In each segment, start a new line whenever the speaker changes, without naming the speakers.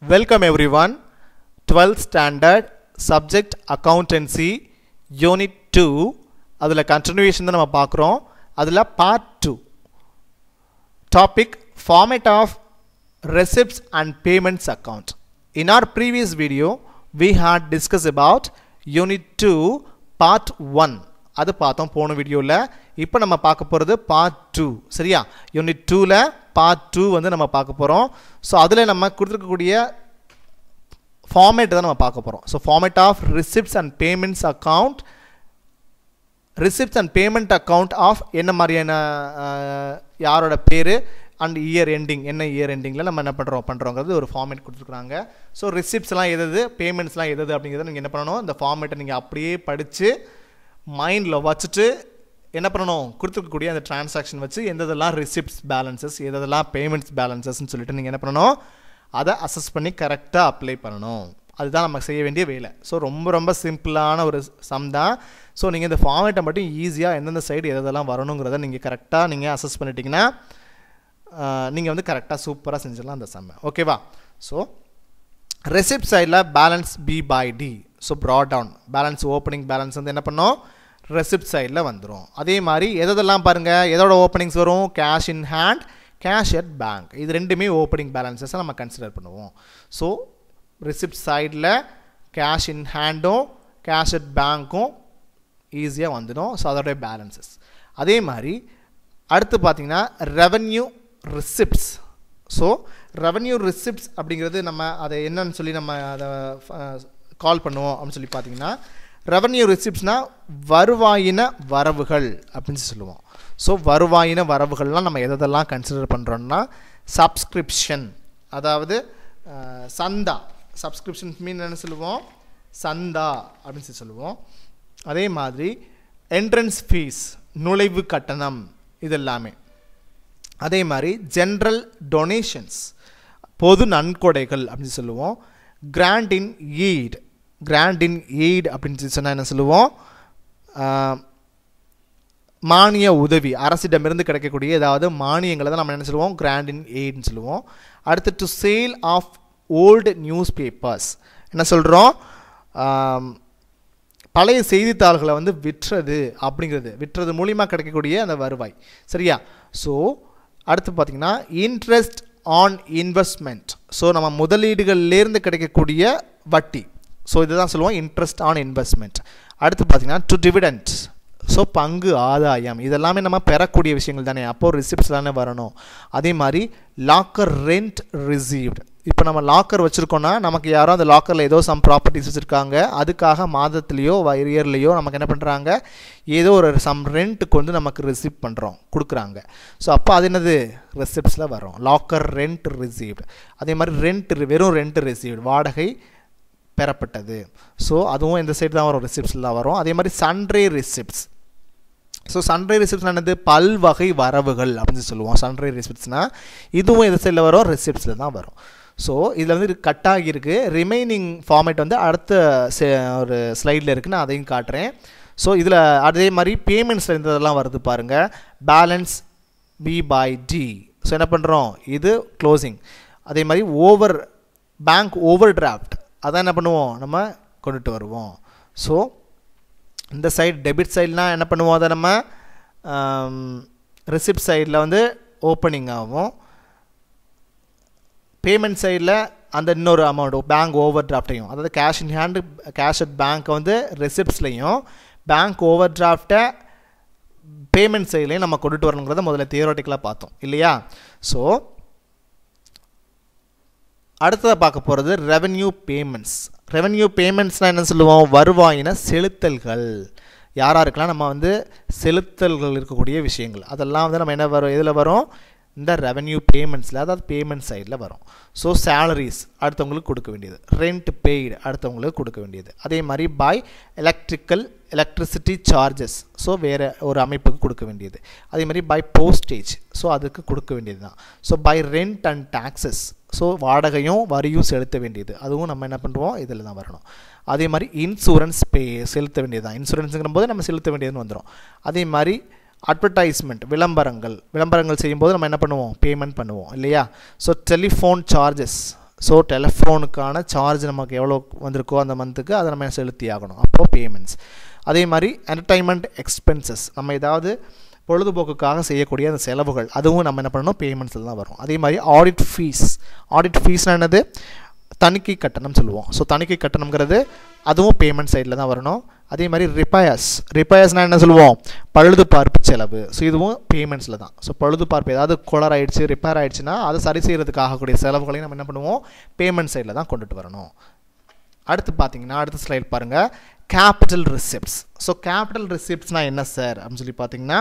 Welcome everyone. 12th standard subject accountancy unit 2 adula continuation da nama paakrom adula part 2 topic format of receipts and payments account. In our previous video we had discussed about unit 2 part 1 அது பார்த்தோம் போன வீடியோல. இப்போ நம்ம பார்க்க போறது part 2 சரியா. Unit 2ல part 2 வந்து நம்ம பார்க்க போறோம். சோ அதுல நம்ம கொடுத்திருக்கக்கூடிய ஃபார்மேட் தான் நம்ம பார்க்க போறோம். So format of receipts and payments account, receipts and payment account of என்ன மாதிரியான யாரோட பேரு and year ending என்ன year endingல நம்ம என்ன பண்றோம்ங்கிறது ஒரு ஃபார்மேட் கொடுத்திருக்காங்க. சோ receiptsலாம் எது பேமெண்ட்ஸ்லாம் எது அப்படிங்கறத நீங்க என்ன பண்ணனும், இந்த ஃபார்மேட்டை நீங்க அப்படியே படிச்சு மைண்ட்ல வச்சிட்டு என்ன பண்ணனும், கொடுத்துக்கக்கூடிய அந்த டிரான்சாக்ஷன் வச்சு எதெல்லாம் ரிசிப்ட்ஸ் பேலன்சஸ் எதெல்லாம் பேமெண்ட்ஸ் பேலன்சஸ்னு சொல்லிட்டு நீங்க என்ன பண்ணனும், அதை அசஸ் பண்ணி கரெக்டா அப்ளை பண்ணனும். அதுதான் நம்ம செய்ய வேண்டிய வேலை. ஸோ ரொம்ப சிம்பிளான ஒரு சம் தான். ஸோ நீங்கள் இந்த ஃபார்மேட்டை மட்டும் ஈஸியாக எந்தெந்த சைடு எதெல்லாம் வரணுங்கிறத நீங்கள் கரெக்டாக நீங்கள் அசஸ் பண்ணிட்டீங்கன்னா நீங்கள் வந்து கரெக்டாக சூப்பராக செஞ்சிடலாம் அந்த சம்மை. ஓகேவா? ஸோ ரெசிப்ட் சைடில் balance b by d. So brought down balance opening balance வந்து என்ன பண்ணோம், ரெசிப்ட் சைடில் வந்துடும். அதே மாதிரி எதெல்லாம் பாருங்கள், எதோட ஓப்பனிங்ஸ் வரும், cash in hand, cash at bank. இது ரெண்டுமே ஓப்பனிங் பேலன்ஸஸை நம்ம கன்சிடர் பண்ணுவோம். ஸோ ரிசிப்ட் சைடில் கேஷ் இன் ஹேண்டும் கேஷ் அட் பேங்க்கும் ஈஸியாக வந்துடும். ஸோ அதோடைய பேலன்சஸ். அதே மாதிரி அடுத்து பார்த்தீங்கன்னா revenue receipts. So revenue receipts அப்படிங்கிறது நம்ம அதை என்னன்னு சொல்லி நம்ம அதை கால் பண்ணுவோம் அப்படின்னு சொல்லி பார்த்தீங்கன்னா, ரெவன்யூ ரிசிப்ட்ஸ்னால் வருவாயின வரவுகள் அப்படின்னு சொல்லுவோம். ஸோ வருவாயின வரவுகள்லாம் நம்ம எதெல்லாம் கன்சிடர் பண்ணுறோம்னா, சப்ஸ்கிரிப்ஷன், அதாவது சந்தா. சப்ஸ்கிரிப்ஷன் மீன் என்ன சொல்லுவோம், சந்தா அப்படின்னு சொல்லுவோம். அதே மாதிரி என்ட்ரன்ஸ் ஃபீஸ், நுழைவு கட்டணம், இது எல்லாமே. அதே மாதிரி ஜென்ரல் டொனேஷன்ஸ், பொது நன்கொடைகள் அப்படின்னு சொல்லுவோம். கிராண்ட் இன் ஈட், கிராண்ட் இன் ஈட் அப்படின்னு சொன்னால் என்ன சொல்லுவோம், மானிய உதவி, அரசிடமிருந்து கிடைக்கக்கூடிய ஏதாவது மானியங்களை தான் நம்ம என்ன சொல்லுவோம், கிராண்ட் இன் எய்ட்னு சொல்லுவோம். அடுத்து to sale of old newspapers, என்ன சொல்கிறோம், பழைய செய்தித்தாள்களை வந்து விற்றது அப்படிங்கிறது, விற்றது மூலியமாக கிடைக்கக்கூடிய அந்த வருவாய் சரியா. ஸோ அடுத்து பார்த்திங்கன்னா இன்ட்ரெஸ்ட் ஆன் இன்வெஸ்ட்மெண்ட். ஸோ நம்ம முதலீடுகள்லேருந்து கிடைக்கக்கூடிய வட்டி, ஸோ இதுதான் சொல்லுவோம் இன்ட்ரெஸ்ட் ஆன் இன்வெஸ்ட்மெண்ட். அடுத்து பார்த்திங்கன்னா டு டிவிடெண்ட், ஸோ பங்கு ஆதாயம், இதெல்லாமே நம்ம பெறக்கூடிய விஷயங்கள் தானே, அப்போது ரிசிப்ட்ஸ் தானே வரணும். அதே மாதிரி லாக்கர் ரெண்ட் ரிசீவ்டு. இப்போ நம்ம லாக்கர் வச்சுருக்கோன்னா நமக்கு யாரோ அந்த லாக்கரில் ஏதோ சம் ப்ராப்பர்ட்டிஸ் வச்சுருக்காங்க, அதுக்காக மாதத்துலேயோ இயர்லேயோ நமக்கு என்ன பண்ணுறாங்க, ஏதோ ஒரு சம் ரெண்ட்டுக்கு வந்து நமக்கு ரிசீவ் பண்ணுறோம், கொடுக்குறாங்க. ஸோ அப்போ அது என்னது, ரெசிப்ட்ஸில் வரும், லாக்கர் ரெண்ட் ரிசீவ்டு. அதே மாதிரி வெறும் ரெண்ட் ரிசீவ்டு, வாடகை பெறப்பட்டது. ஸோ அதுவும் இந்த சைடு தான் வரும், ரிசிப்ட்ஸில் தான் வரும். அதே மாதிரி சன்ட்ரே ரிசிப்ட்ஸ். ஸோ சன்ட்ரே ரிசிப்ட்ஸ் என்னது, பல்வகை வரவுகள் அப்படின்னு சொல்லுவோம். சன்ட்ரே ரிசிப்ட்ஸ்னால் இதுவும் இந்த சைடில் வரும், ரிசிப்ட்ஸில் தான் வரும். ஸோ இதில் வந்து கட் ஆகியிருக்கு. ரிமைனிங் ஃபார்மேட் வந்து அடுத்த ஒரு ஸ்லைடில் இருக்குது, நான் அதையும் காட்டுறேன். ஸோ இதில் அதே மாதிரி பேமெண்ட்ஸில் இருந்ததெல்லாம் வருது பாருங்கள், balance b by d. So என்ன பண்ணுறோம், இது க்ளோசிங். அதே மாதிரி பேங்க் ஓவர் டிராஃப்ட், அதான் என்ன பண்ணுவோம், நம்ம கொண்டுட்டு வருவோம். ஸோ இந்த சைடு டெபிட் சைட்னால் என்ன பண்ணுவோம், அதை நம்ம ரிசிப்ட் சைடில் வந்து ஓப்பனிங் ஆகும். பேமெண்ட் சைடில் அந்த இன்னொரு அமௌண்ட் பேங்க் ஓவர் டிராஃப்டையும், அதாவது cash in hand cash at பேங்க்கை வந்து ரெசிப்ட்ஸ்லையும், பேங்க் ஓவர் டிராஃப்டை பேமெண்ட் சைட்லையும் நம்ம கொண்டுட்டு வரணுங்கிறத முதல்ல தியரட்டிக்கலாக பார்த்தோம் இல்லையா. ஸோ அடுத்ததாக பார்க்க போகிறது ரெவென்யூ பேமெண்ட்ஸ். ரெவென்யூ பேமெண்ட்ஸ்னால் என்ன சொல்லுவோம், வருவாயின செலுத்தல்கள். யாராருக்கெல்லாம் நம்ம வந்து செலுத்தல்கள் இருக்கக்கூடிய விஷயங்கள், அதெல்லாம் வந்து நம்ம என்ன வரும், இதில் வரும், இந்த ரெவென்யூ பேமெண்ட்ஸில், அதாவது பேமெண்ட் சைடில் வரும். ஸோ சேலரிஸ் அடுத்தவங்களுக்கு கொடுக்க வேண்டியது, ரெண்ட் பெய்டு அடுத்தவங்களுக்கு கொடுக்க வேண்டியது. அதே மாதிரி பை எலக்ட்ரிசிட்டி சார்ஜஸ், ஸோ வேறு ஒரு அமைப்புக்கு கொடுக்க வேண்டியது. அதே மாதிரி பை போஸ்டேஜ், ஸோ அதுக்கு கொடுக்க வேண்டியது தான். So by rent and taxes, so வாடகையும் வரியும் செலுத்த வேண்டியது, அதுவும் நம்ம என்ன பண்ணுவோம், இதில் தான் வரணும். அதே மாதிரி இன்சூரன்ஸ் செலுத்த வேண்டியது தான், இன்சூரன்ஸுங்கிற போது நம்ம செலுத்த வேண்டியதுன்னு வந்துடும். அதே மாதிரி advertisement விளம்பரங்கள் செய்யும்போது நம்ம என்ன பண்ணுவோம் பேமெண்ட் பண்ணுவோம் இல்லையா. ஸோ டெலிஃபோன் சார்ஜஸ் ஸோ டெலிஃபோனுக்கான சார்ஜ் நமக்கு எவ்வளோ வந்திருக்கோ அந்த மந்த்துக்கு அதை நம்ம செலுத்தி ஆகணும், அப்போது பேமெண்ட்ஸ். அதே மாதிரி என்டர்டைன்மெண்ட் எக்ஸ்பென்சஸ், நம்ம ஏதாவது பொழுதுபோக்குக்காக செய்யக்கூடிய அந்த செலவுகள், அதுவும் நம்ம என்ன பண்ணணும், பேமெண்ட்ஸில் தான் வரும். அதே மாதிரி ஆடிட் ஃபீஸ்னால் என்னது, தணிக்கை கட்டணம் சொல்லுவோம். ஸோ தணிக்கை கட்டணம்ங்கிறது அதுவும் பேமெண்ட் சைடில் தான் வரணும். அதே மாதிரி ரிப்பயர்ஸ்னால் என்ன சொல்லுவோம், பழுது பார்ப்பு செலவு. ஸோ இதுவும் பேமெண்ட்ஸில் தான். ஸோ பழுது பார்ப்பு ஏதாவது கோளாறு ஆகிடுச்சு, ரிப்பேர் ஆகிடுச்சுன்னா அதை சரி செய்கிறதுக்கு ஆகக்கூடிய செலவுகளையும் நம்ம என்ன பண்ணுவோம், பேமெண்ட் சைடில் தான் கொண்டுட்டு வரணும். அடுத்து பார்த்தீங்கன்னா அடுத்த ஸ்லைட் பாருங்கள், கேபிட்டல் ரிசிப்ட்ஸ். ஸோ கேபிட்டல் ரிசிப்ட்ஸ்னால் என்ன சார் அப்படின்னு சொல்லி பார்த்தீங்கன்னா,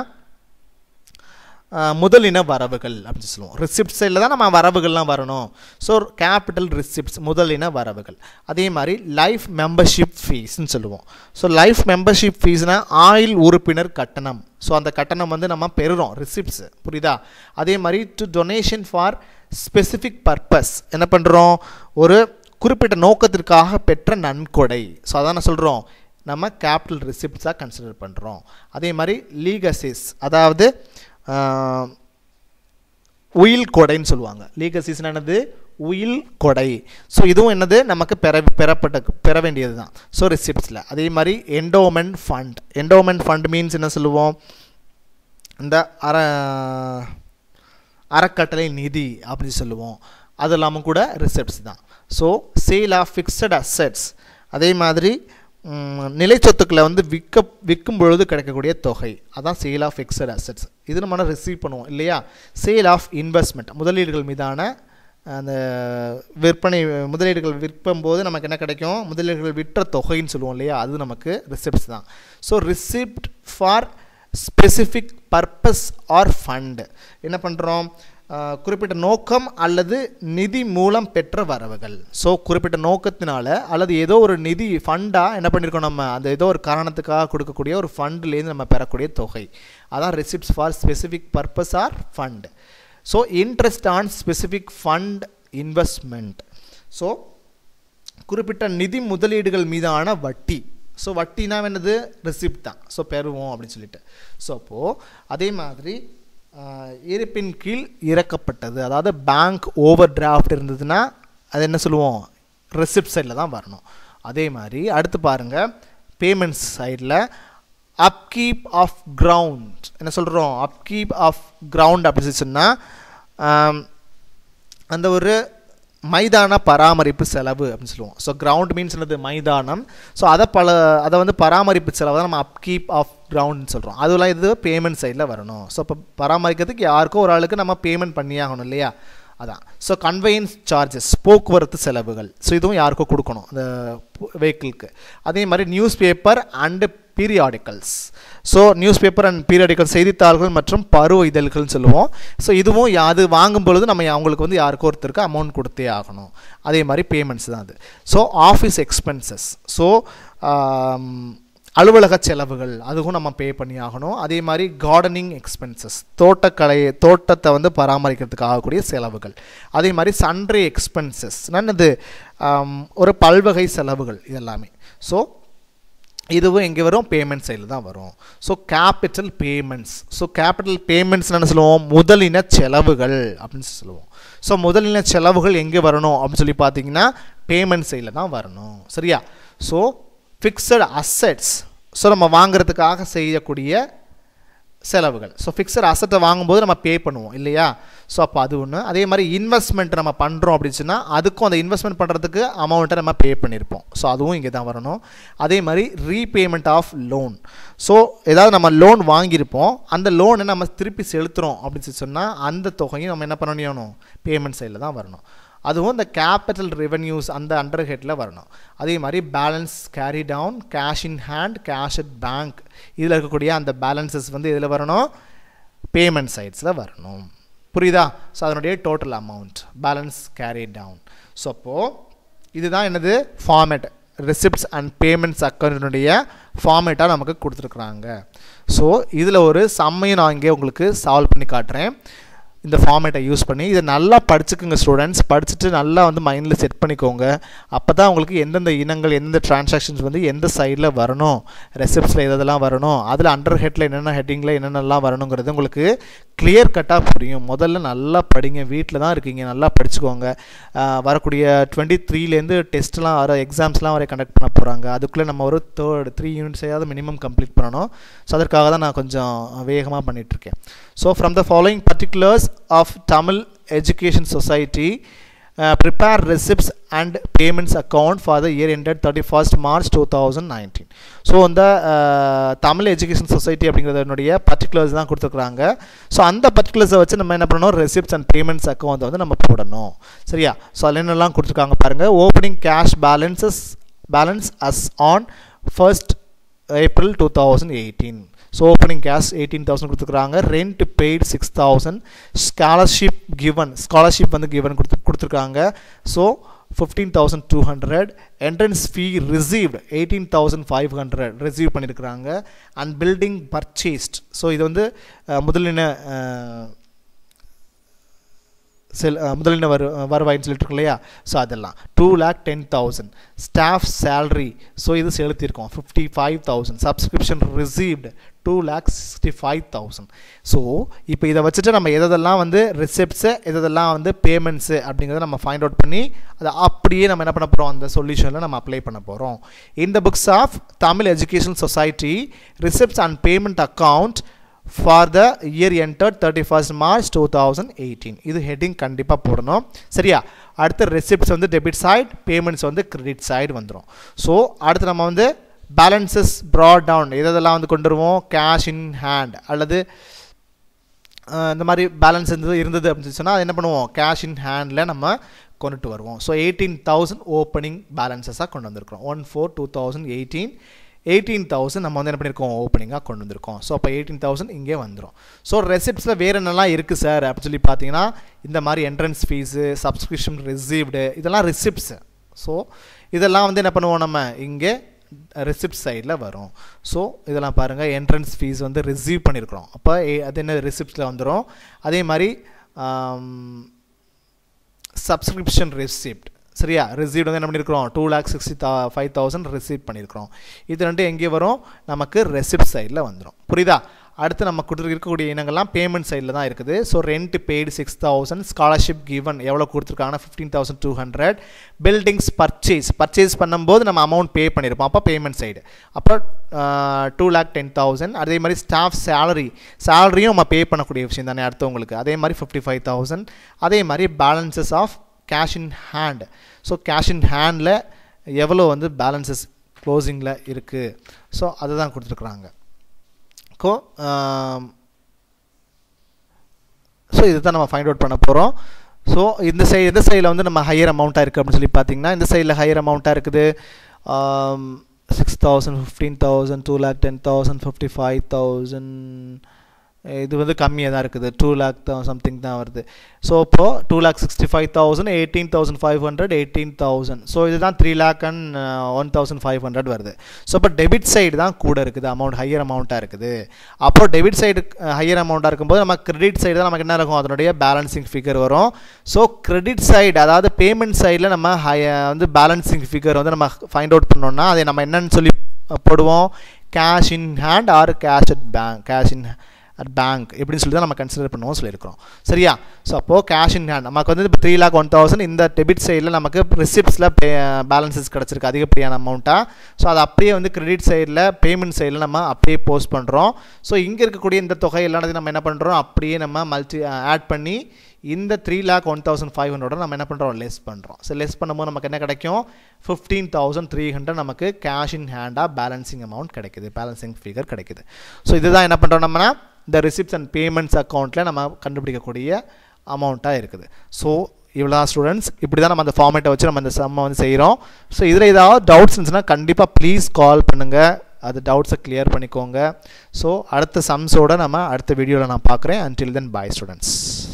முதலின வரவுகள் அப்படின்னு சொல்லுவோம். ரிசிப்ட் சைடில் தான் நம்ம வரவுகள்லாம் வரணும். ஸோ கேபிட்டல் ரிசிப்ட்ஸ் முதலின வரவுகள். அதே மாதிரி லைஃப் மெம்பர்ஷிப் ஃபீஸ்ன்னு சொல்லுவோம். ஸோ லைஃப் மெம்பர்ஷிப் ஃபீஸ்னால் ஆயுள் உறுப்பினர் கட்டணம். ஸோ அந்த கட்டணம் வந்து நம்ம பெறுறோம், ரிசிப்ட்ஸ், புரியுதா. அதே மாதிரி to donation for specific purpose, என்ன பண்ணுறோம், ஒரு குறிப்பிட்ட நோக்கத்திற்காக பெற்ற நன்கொடை. ஸோ அதான் நான் சொல்கிறோம், நம்ம கேபிட்டல் ரிசிப்ட்ஸாக கன்சிடர் பண்ணுறோம். அதே மாதிரி லீகசிஸ், அதாவது உயில் கொடைன்னு சொல்லுவாங்க. லீகசிஸ்னா என்னது, உயில் கொடை. ஸோ இதுவும் என்னது, நமக்கு பெற வேண்டியது தான். ஸோ ரிசிப்ட்ஸில். அதே மாதிரி என்டோமெண்ட் ஃபண்ட் மீன்ஸ் என்ன சொல்லுவோம், இந்த அறக்கட்டளை நிதி அப்படின்னு சொல்லுவோம். அது இல்லாமல் கூட ரிசிப்ட்ஸ் தான். So sale of fixed assets, அதே மாதிரி நிலை சொத்துக்களை வந்து விற்கும் பொழுது கிடைக்கக்கூடிய தொகை, அதான் சேல் ஆஃப் ஃபிக்ஸட் அசெட்ஸ். இது நம்ம ரிசீவ் பண்ணுவோம் இல்லையா. சேல் ஆஃப் இன்வெஸ்ட்மெண்ட், முதலீடுகள் மீதான அந்த விற்பனை, முதலீடுகள் விற்போம்போது நமக்கு என்ன கிடைக்கும், முதலீடுகள் விற்ற தொகைன்னு சொல்லுவோம் இல்லையா, அது நமக்கு ரிசிப்ட்ஸ் தான். So receipt for specific purpose or fund, என்ன பண்ணுறோம், குறிப்பிட்ட நோக்கம் அல்லது நிதி மூலம் பெற்ற வரவுகள். ஸோ குறிப்பிட்ட நோக்கத்தினால அல்லது ஏதோ ஒரு நிதி ஃபண்டாக என்ன பண்ணியிருக்கோம், நம்ம அந்த ஏதோ ஒரு காரணத்துக்காக கொடுக்கக்கூடிய ஒரு ஃபண்ட்லேருந்து நம்ம பெறக்கூடிய தொகை, அதான் receipts for specific purpose or fund. So interest on specific fund investment, so குறிப்பிட்ட நிதி முதலீடுகள் மீதான வட்டி. ஸோ வட்டினா என்னது, ரிசிப்ட் தான். ஸோ பெறுவோம் அப்படின்னு சொல்லிட்டு. ஸோ அப்போது அதே மாதிரி இருப்பின் கீழ் இறக்கப்பட்டது, அதாவது பேங்க் ஓவர் டிராஃப்ட் இருந்ததுன்னா அது என்ன சொல்லுவோம், ரெசிப்ட் சைடில் தான் வரணும். அதே மாதிரி அடுத்து பாருங்கள், பேமெண்ட்ஸ் சைடில் அப்கீப் ஆஃப் கிரவுண்ட், என்ன சொல்கிறோம், அப்கீப் ஆஃப் கிரவுண்ட் அப்படின்னு சொன்னால் அந்த ஒரு மைதான பராமரிப்பு செலவு அப்படின்னு சொல்லுவோம். ஸோ கிரவுண்ட் மீன்ஸ் என்னது, மைதானம். ஸோ அதை வந்து பராமரிப்பு செலவு தான் நம்ம அப்கீப் ஆஃப் கிரவுண்ட்னு சொல்கிறோம். அதெல்லாம் இது பேமெண்ட் சைடில் வரணும். ஸோ இப்போ பராமரிக்கிறதுக்கு யாருக்கோ ஒரு ஆளுக்கு நம்ம பேமெண்ட் பண்ணியாகணும் இல்லையா, அதான். ஸோ கன்வெயன்ஸ் சார்ஜஸ், போக்குவரத்து செலவுகள். ஸோ இதுவும் யாருக்கோ கொடுக்கணும் அந்த வெஹிக்கிளுக்கு. அதே மாதிரி news paper and periodicals. So news paper and periodical, செய்தித்தாள்கள் மற்றும் பருவ இதழ்கள்னு சொல்லுவோம். ஸோ இதுவும் அது வாங்கும் பொழுது நம்ம அவங்களுக்கு வந்து யாருக்கோ ஒருத்தருக்கு அமௌண்ட் கொடுத்தே ஆகணும். அதே மாதிரி பேமெண்ட்ஸ் தான் அது. ஸோ ஆஃபீஸ் எக்ஸ்பென்சஸ், ஸோ அலுவலக செலவுகள், அதுவும் நம்ம பே பண்ணி ஆகணும். அதே மாதிரி கார்டனிங் எக்ஸ்பென்சஸ், தோட்டத்தை வந்து பராமரிக்கிறதுக்கு ஆகக்கூடிய செலவுகள். அதே மாதிரி சன்ட்ரி எக்ஸ்பென்சஸ், என்னது, ஒரு பல்வகை செலவுகள் இதெல்லாமே. ஸோ இதுவும் எங்கே வரும், பேமெண்ட் சைடில் தான் வரும். So capital payments. So capital payments என்ன சொல்லுவோம், முதலின செலவுகள் அப்படின்னு சொல்லுவோம். ஸோ முதலின செலவுகள் எங்கே வரணும் அப்படின்னு சொல்லி பார்த்தீங்கன்னா பேமெண்ட் சைடில் தான் வரணும், சரியா. ஸோ ஃபிக்ஸட் அசெட்ஸ், ஸோ நம்ம வாங்கிறதுக்காக செய்யக்கூடிய செலவுகள். ஸோ ஃபிக்ஸட் அசெட்டை வாங்கும்போது நம்ம பே பண்ணுவோம் இல்லையா. ஸோ அப்போ அது ஒன்று. அதே மாதிரி இன்வெஸ்ட்மெண்ட் நம்ம பண்ணுறோம் அப்படின்னு சொன்னால் அதுக்கும் அந்த இன்வெஸ்ட்மெண்ட் பண்ணுறதுக்கு அமௌண்ட்டை நம்ம பே பண்ணியிருப்போம். ஸோ அதுவும் இங்கே தான் வரணும். அதே மாதிரி ரீபேமெண்ட் ஆஃப் லோன். ஸோ ஏதாவது நம்ம லோன் வாங்கியிருப்போம், அந்த லோனை நம்ம திருப்பி செலுத்துகிறோம் அப்படின்னு சொன்னால் அந்த தொகையும் நம்ம என்ன பண்ணணும், பேமெண்ட் சைடில் தான் வரணும். அதுவும் இந்த கேபிட்டல் ரெவென்யூஸ் அந்த அண்டர் ஹெட்டில் வரணும். அதே மாதிரி balance carry down, cash in hand, cash at bank, இதில் இருக்கக்கூடிய அந்த பேலன்சஸ் வந்து இதில் வரணும், பேமெண்ட் சைட்ஸில் வரணும், புரியுதா. ஸோ அதனுடைய total amount balance carry down. So அப்போது இதுதான் என்னது ஃபார்மேட், ரெசிப்ட்ஸ் அண்ட் பேமெண்ட்ஸ் அக்கௌண்ட்டினுடைய ஃபார்மேட்டாக நமக்கு கொடுத்துருக்குறாங்க. ஸோ இதில் ஒரு சம்மையும் நான் இங்கே உங்களுக்கு சால்வ் பண்ணி காட்டுறேன். இந்த ஃபார்மேட்டை யூஸ் பண்ணி இதை நல்லா படிச்சுக்குங்க ஸ்டூடெண்ட்ஸ். படிச்சுட்டு நல்லா வந்து மைண்டில் செட் பண்ணிக்கோங்க. அப்போ தான் உங்களுக்கு எந்தெந்த இனங்கள் எந்தெந்த டிரான்சாக்ஷன்ஸ் வந்து எந்த சைடில் வரணும், ரெசிப்ட்ஸில் எதெல்லாம் வரணும், அதில் அண்டர் ஹெட்டில் என்னென்ன ஹெட்டிங்கில் என்னென்னலாம் வரணுங்கிறது உங்களுக்கு கிளியர் கட்டாக புரியும். முதல்ல நல்லா படிங்க. வீட்டில் தான் இருக்கீங்க, நல்லா படிச்சுக்கோங்க. வரக்கூடிய 23லேருந்து டெஸ்ட்லாம் வர எக்ஸாம்ஸ்லாம் வரை கண்டக்ட் பண்ண போகிறாங்க. அதுக்குள்ளே நம்ம ஒரு 3 யூனிட்ஸையாவது மினிமம் கம்ப்ளீட் பண்ணணும். ஸோ அதற்காக தான் நான் கொஞ்சம் வேகமாக பண்ணிகிட்ருக்கேன். So from the following particulars of Tamil Education Society, prepare receipts and payments account for the year ended 31st March 2019. So இந்த தமிழ் எஜுகேஷன் சொசைட்டி அப்படிங்கிறதனுடைய பர்டிகுலர்ஸ் தான் கொடுத்துருக்குறாங்க. ஸோ அந்த பர்டிகுலர்ஸை வச்சு நம்ம என்ன பண்ணணும், ரெசிப்ட்ஸ் அண்ட் பேமெண்ட்ஸ் அக்கௌண்ட் வந்து நம்ம போடணும். சரியா? ஸோ அதில் என்னெல்லாம் கொடுத்துருக்காங்க பாருங்கள். Opening cash balance us on 1st April 2018. So opening cash 18,000 கொடுத்துருக்குறாங்க. Rent paid 6,000. ஸ்காலர்ஷிப் வந்து கிவன் கொடுத்துருக்காங்க. ஸோ 15,200. என்ட்ரன்ஸ் ஃபீ ரிசீவ்டு 18,500 ரிசீவ் பண்ணியிருக்கிறாங்க. அண்ட் பில்டிங் பர்ச்சேஸ்ட், ஸோ இது வந்து முதலின வருவாயின்னு சொல்லிட்டு இருக்கு இல்லையா? ஸோ அதெல்லாம் 2,10,000. ஸ்டாஃப் சேலரி, ஸோ இது செலுத்தியிருக்கோம் 55,000. Subscription received 2,65,000. ஸோ இப்போ இதை வச்சுட்டு நம்ம எதெல்லாம் வந்து ரிசிப்ட்ஸு எதெல்லாம் வந்து பேமெண்ட்ஸு அப்படிங்கிறத நம்ம ஃபைண்ட் அவுட் பண்ணி அதை அப்படியே நம்ம என்ன பண்ண போகிறோம், அந்த சொல்யூஷனில் நம்ம அப்ளை பண்ண போகிறோம். In the books of Tamil education society receipts and payment account for the year entered 31st March 2018. இது ஹெட்டிங் கண்டிப்பாக போடணும். சரியா? அடுத்து ரெசிப்ட்ஸ் வந்து டெபிட் சைட், பேமெண்ட்ஸ் வந்து கிரெடிட் சைடு வந்துடும். ஸோ அடுத்து நம்ம வந்து பேலன்சஸ் ப்ராட் டவுன் எதெல்லாம் வந்து கொண்டு வருவோம், கேஷ் இன் ஹேண்ட் அல்லது இந்த மாதிரி பேலன்ஸ் இருந்தது அப்படின்னு சொன்னால் அது என்ன பண்ணுவோம், கேஷ் இன் ஹேண்டில் நம்ம கொண்டுட்டு வருவோம். ஸோ 18,000 ஓப்பனிங் பேலன்சஸாக கொண்டு வந்திருக்கிறோம். 1/4/2018 18,000 நம்ம வந்து என்ன பண்ணியிருக்கோம், ஓப்பனிங்காக கொண்டு வந்திருக்கோம். ஸோ அப்போ 18,000 இங்கே வந்துடும். ஸோ ரெசிப்ட்ஸில் வேறு என்னெல்லாம் இருக்குது சார் அப்படின்னு சொல்லி பார்த்தீங்கன்னா, இந்த மாதிரி என்ட்ரன்ஸ் ஃபீஸு, சப்ஸ்கிரிப்ஷன் ரிசீவ்டு, இதெல்லாம் ரிசிப்ட்ஸு. ஸோ இதெல்லாம் வந்து என்ன பண்ணுவோம், நம்ம இங்கே ரிசிப்ட் சைடில் வரும். ஸோ இதெல்லாம் பாருங்கள், என்ட்ரன்ஸ் ஃபீஸ் வந்து ரிசீவ் பண்ணியிருக்கிறோம். அப்போ அது என்ன ரிசிப்ட்ஸில் வந்துடும். அதே மாதிரி சப்ஸ்கிரிப்ஷன் ரிசிப்ட், சரியா, ரிசீவ்ட் வந்து என்ன பண்ணியிருக்கிறோம், 2,65,000 ரிசீவ் பண்ணியிருக்கிறோம். இது ரெண்டு எங்கே வரும், நமக்கு ரெசிப்ட் சைடில் வந்துடும். புரியுதா? அடுத்து நம்ம இருக்கக்கூடிய இனங்கள்லாம் பேமெண்ட் சைடில் தான் இருக்குது. So rent paid 6,000, scholarship given எவ்வளோ கொடுத்துருக்காங்கன்னா 15,200, பில்டிங்ஸ் பர்ச்சேஸ் பண்ணும்போது நம்ம அமௌண்ட் பே பண்ணியிருப்போம், அப்போ பேமெண்ட் சைடு. அப்போ 2,10,000. அதே மாதிரி ஸ்டாஃப் சேலரியும் நம்ம பே பண்ணக்கூடிய விஷயம் தானே அடுத்தவங்களுக்கு. அதே மாதிரி 55,000. அதே மாதிரி balances of cash in hand. So cash in ஹேண்டில் எவ்வளோ வந்து பேலன்சஸ் க்ளோசிங்கில் இருக்குது, ஸோ அதை தான் கொடுத்துருக்குறாங்க. ஸோ இது தான் நம்ம ஃபைண்ட் அவுட் பண்ண போகிறோம். ஸோ இந்த சைடில் வந்து நம்ம ஹையர் அமௌண்ட்டாக இருக்குது அப்படின்னு சொல்லி பார்த்தீங்கன்னா, இந்த சைடில் ஹையர் அமௌண்ட்டாக இருக்குது 6,000, 15,000, 2,10,000, 55,000. இது வந்து கம்மியாக தான் இருக்குது, 2 lakh சம்திங் தான் வருது. ஸோ இப்போது 2,65,000, 18,500, 18,000. ஸோ இதுதான் 3 lakh and 1,500 வருது. ஸோ இப்போ டெபிட் சைடு தான் கூட இருக்குது, அமௌண்ட் ஹையர் அமௌண்ட்டாக இருக்குது. அப்போது டெபிட் சைடு ஹையர் அமௌண்ட்டாக இருக்கும்போது நம்ம கிரெடிட் சைடு தான் நமக்கு என்ன இருக்கும், அதனுடைய பேலன்சிங் ஃபிகர் வரும். ஸோ கிரெடிட் சைடு, அதாவது பேமெண்ட் சைடில் நம்ம வந்து பேலன்சிங் ஃபிகர் வந்து நம்ம ஃபைண்ட் அவுட் பண்ணோம்னா அதை நம்ம என்னன்னு சொல்லி போடுவோம், cash in hand R cash at bank, cash in at bank எப்படின்னு சொல்லி தான் நம்ம கன்சிடர் பண்ணுவோம் சொல்லியிருக்கிறோம். சரியா? ஸோ அப்போது கேஷ் இன் ஹேண்ட் நமக்கு வந்து இப்போ 3,01,000 இந்த டெபிட் சைடில் நமக்கு ரிசிப்ட்ஸில் பேலன்சஸ் கிடச்சிருக்கு அதிகப்படியான அமௌண்ட்டாக. ஸோ அது அப்படியே வந்து கிரெடிட் சைடில் பேமெண்ட் சைடில் நம்ம அப்படியே போஸ்ட் பண்ணுறோம். ஸோ இங்கே இருக்கக்கூடிய இந்த தொகை எல்லாத்தையும் நம்ம என்ன பண்ணுறோம், அப்படியே நம்ம ஆட் பண்ணி இந்த 3,01,500 நம்ம என்ன பண்ணுறோம், லெஸ் பண்ணுறோம். ஸோ லெஸ் பண்ணும்போது நமக்கு என்ன கிடைக்கும், 15,300 நமக்கு கேஷ் இன் ஹேண்டாக பேலன்சிங் அமௌண்ட் கிடைக்குது, பேலன்சிங் ஃபிகர் கிடைக்குது. ஸோ இதுதான் என்ன பண்ணுறோம், நம்மனா இந்த ரிசிப்ட்ஸ் அண்ட் பேமெண்ட்ஸ் அக்கௌண்ட்டில் நம்ம கண்டுபிடிக்கக்கூடிய அமௌண்ட்டாக இருக்குது. ஸோ இவ்வளோ ஸ்டூடெண்ட்ஸ், இப்படி தான் நம்ம அந்த ஃபார்மேட்டை வச்சு நம்ம இந்த சம்மை வந்து செய்கிறோம். ஸோ இதில் ஏதாவது டவுட்ஸ் இருந்துச்சுன்னா கண்டிப்பாக ப்ளீஸ் கால் பண்ணுங்கள், அது டவுட்ஸை கிளியர் பண்ணிக்கோங்க. ஸோ அடுத்த சம்ஸோடு நம்ம அடுத்த வீடியோவில் நான் பார்க்குறேன். until then bye students.